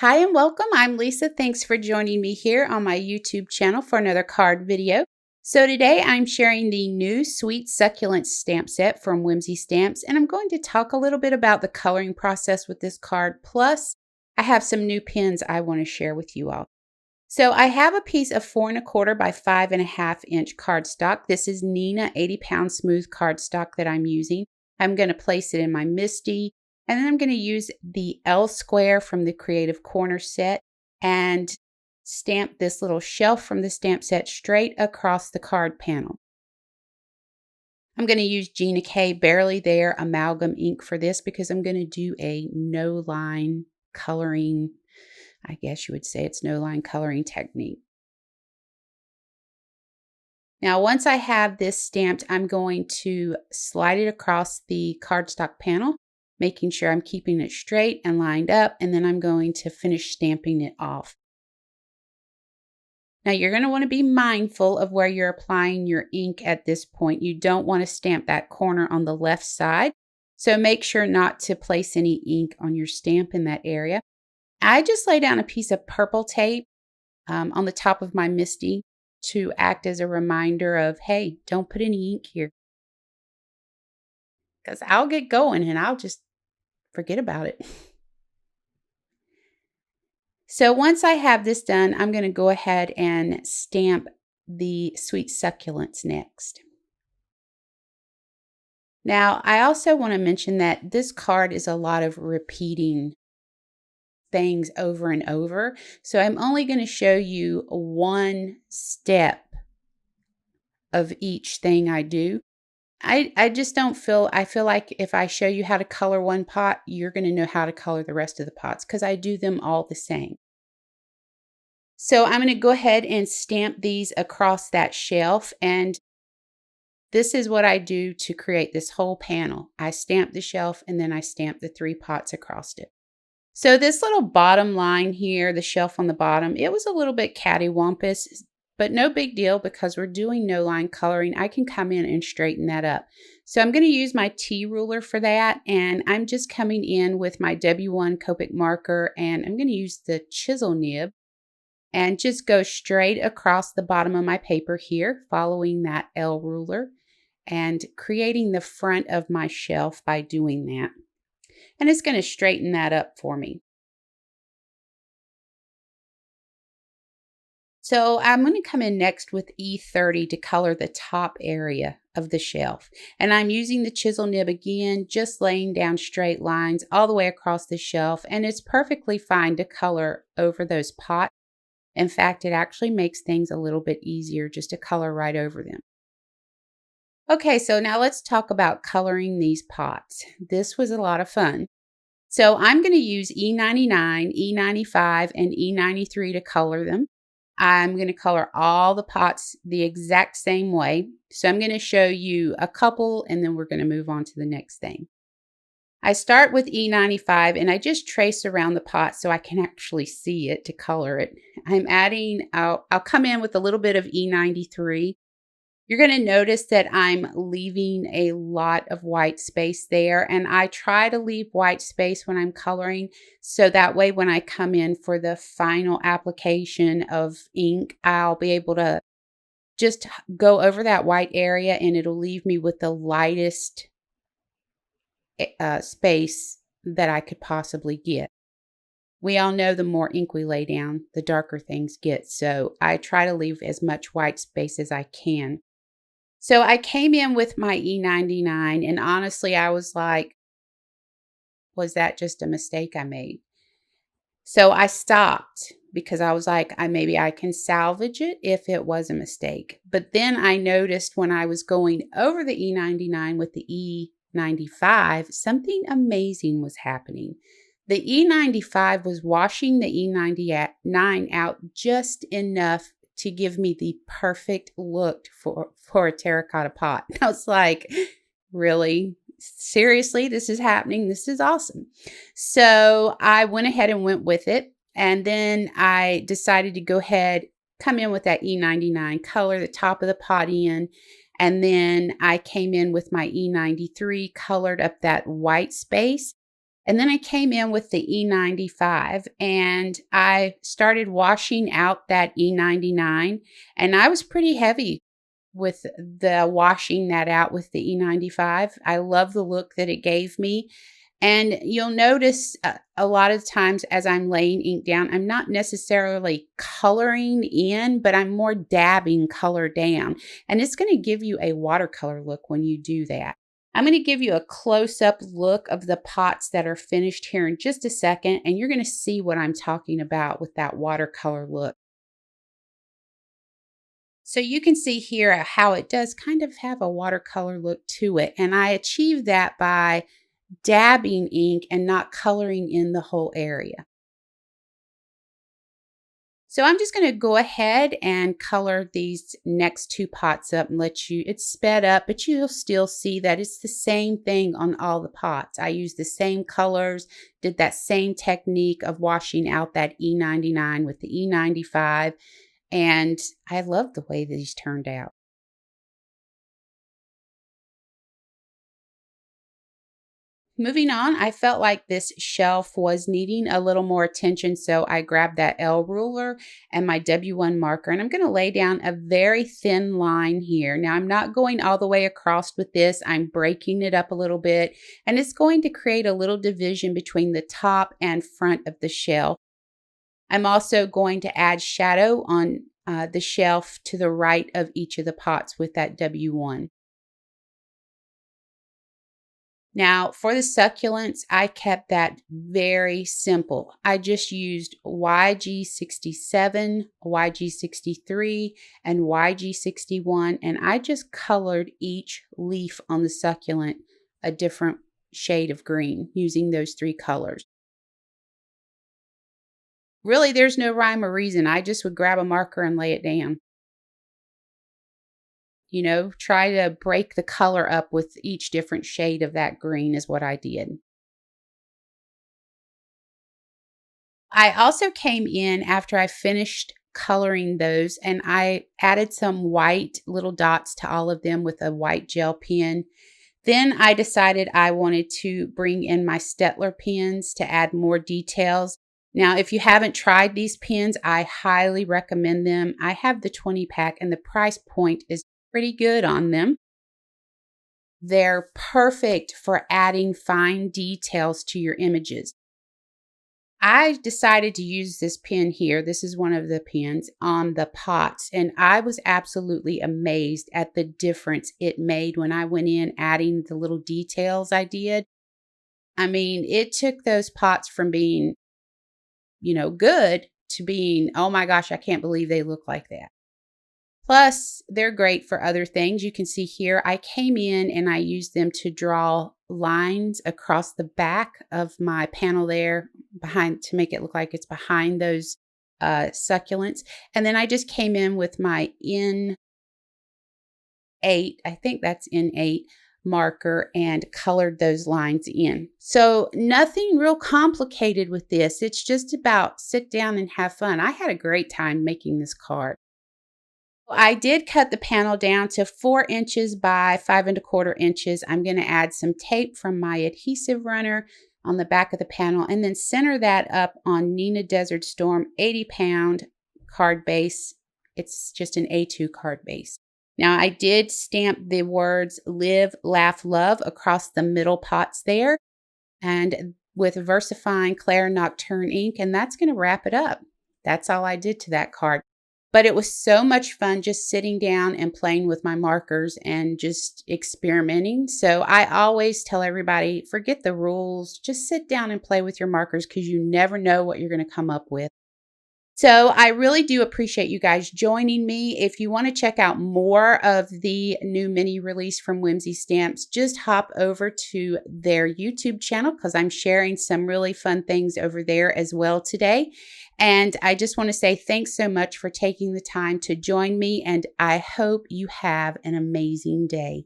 Hi and welcome. I'm Lisa. Thanks for joining me here on my YouTube channel for another card video. So today I'm sharing the new Sweet Succulents stamp set from Whimsy Stamps, and I'm going to talk a little bit about the coloring process with this card. Plus, I have some new pins I want to share with you all. So I have a piece of 4 1/4 by 5 1/2 inch cardstock. This is Nina 80-pound smooth cardstock that I'm using. I'm going to place it in my MISTI. And then I'm going to use the L square from the Creative Corner set and stamp this little shelf from the stamp set straight across the card panel. I'm going to use Gina K Barely There Amalgam ink for this because I'm going to do a no line coloring, I guess you would say it's no line coloring technique. Now, once I have this stamped, I'm going to slide it across the cardstock panel, making sure I'm keeping it straight and lined up, and then I'm going to finish stamping it off. Now you're going to want to be mindful of where you're applying your ink at this point. You don't want to stamp that corner on the left side, so make sure not to place any ink on your stamp in that area. I just lay down a piece of purple tape on the top of my MISTI to act as a reminder of, hey, don't put any ink here. Because I'll get going and I'll just forget about it. So once I have this done, I'm going to go ahead and stamp the Sweet Succulents next. Now, I also want to mention that this card is a lot of repeating things over and over. So I'm only going to show you one step of each thing I do. I just don't feel, I feel like if I show you how to color one pot, you're going to know how to color the rest of the pots because I do them all the same. So I'm going to go ahead and stamp these across that shelf, and this is what I do to create this whole panel. I stamp the shelf and then I stamp the 3 pots across it. So this little bottom line here, the shelf on the bottom, it was a little bit cattywampus. But no big deal because we're doing no line coloring. I can come in and straighten that up. So I'm going to use my T ruler for that. And I'm just coming in with my W1 Copic marker. And I'm going to use the chisel nib and just go straight across the bottom of my paper here, following that L ruler and creating the front of my shelf by doing that. And it's going to straighten that up for me. So I'm going to come in next with E30 to color the top area of the shelf. And I'm using the chisel nib again, just laying down straight lines all the way across the shelf. And it's perfectly fine to color over those pots. In fact, it actually makes things a little bit easier just to color right over them. Okay, so now let's talk about coloring these pots. This was a lot of fun. So I'm going to use E99, E95, and E93 to color them. I'm going to color all the pots the exact same way. So I'm going to show you a couple and then we're going to move on to the next thing. I start with E95 and I just trace around the pot so I can actually see it to color it. I'm adding, I'll come in with a little bit of E93. You're going to notice that I'm leaving a lot of white space there, and I try to leave white space when I'm coloring so that way when I come in for the final application of ink, I'll be able to just go over that white area and it'll leave me with the lightest space that I could possibly get. We all know the more ink we lay down, the darker things get, so I try to leave as much white space as I can. So I came in with my E99 and honestly, I was like, was that just a mistake I made? So I stopped because I was like, maybe I can salvage it if it was a mistake. But then I noticed when I was going over the E99 with the E95, something amazing was happening. The E95 was washing the E99 out just enough to give me the perfect look for a terracotta pot. I was like, really? Seriously, this is happening? This is awesome. So I went ahead and went with it. And then I decided to go ahead, come in with that E99, color the top of the pot in. And then I came in with my E93, colored up that white space. And then I came in with the E95 and I started washing out that E99. And I was pretty heavy with the washing that out with the E95. I love the look that it gave me. And you'll notice a lot of times as I'm laying ink down, I'm not necessarily coloring in, but I'm more dabbing color down. And it's going to give you a watercolor look when you do that. I'm going to give you a close-up look of the pots that are finished here in just a second, and you're going to see what I'm talking about with that watercolor look. So you can see here how it does kind of have a watercolor look to it. And I achieved that by dabbing ink and not coloring in the whole area. So I'm just going to go ahead and color these next two pots up and let you, it's sped up, but you'll still see that it's the same thing on all the pots. I used the same colors, did that same technique of washing out that E99 with the E95, and I love the way these turned out. Moving on, I felt like this shelf was needing a little more attention, so I grabbed that L ruler and my W1 marker, and I'm going to lay down a very thin line here. Now, I'm not going all the way across with this. I'm breaking it up a little bit, and it's going to create a little division between the top and front of the shelf. I'm also going to add shadow on the shelf to the right of each of the pots with that W1. Now, for the succulents, I kept that very simple. I just used YG67, YG63, and YG61, and I just colored each leaf on the succulent a different shade of green using those three colors. Really, there's no rhyme or reason. I just would grab a marker and lay it down. You know, try to break the color up with each different shade of that green is what I did. I also came in after I finished coloring those and I added some white little dots to all of them with a white gel pen. Then I decided I wanted to bring in my Stettler pens to add more details. Now, if you haven't tried these pens, I highly recommend them. I have the 20 pack and the price point is pretty good on them. They're perfect for adding fine details to your images. I decided to use this pen here. This is one of the pens on the pots, and I was absolutely amazed at the difference it made when I went in adding the little details I did. I mean, it took those pots from being, good to being, oh my gosh, I can't believe they look like that. Plus, they're great for other things. You can see here, I came in and I used them to draw lines across the back of my panel there behind to make it look like it's behind those succulents. And then I just came in with my N8, I think that's N8 marker and colored those lines in. So nothing real complicated with this. It's just about sit down and have fun. I had a great time making this card. I did cut the panel down to 4 inches by 5¼ inches. I'm going to add some tape from my adhesive runner on the back of the panel and then center that up on Nina Desert Storm 80-pound card base. It's just an A2 card base. Now I did stamp the words live, laugh, love across the middle pots there and with VersaFine Claire Nocturne ink, and that's going to wrap it up. That's all I did to that card. But it was so much fun just sitting down and playing with my markers and just experimenting. So I always tell everybody, forget the rules, just sit down and play with your markers because you never know what you're going to come up with. So I really do appreciate you guys joining me. If you want to check out more of the new mini release from Whimsy Stamps, just hop over to their YouTube channel because I'm sharing some really fun things over there as well today. And I just want to say thanks so much for taking the time to join me, and I hope you have an amazing day.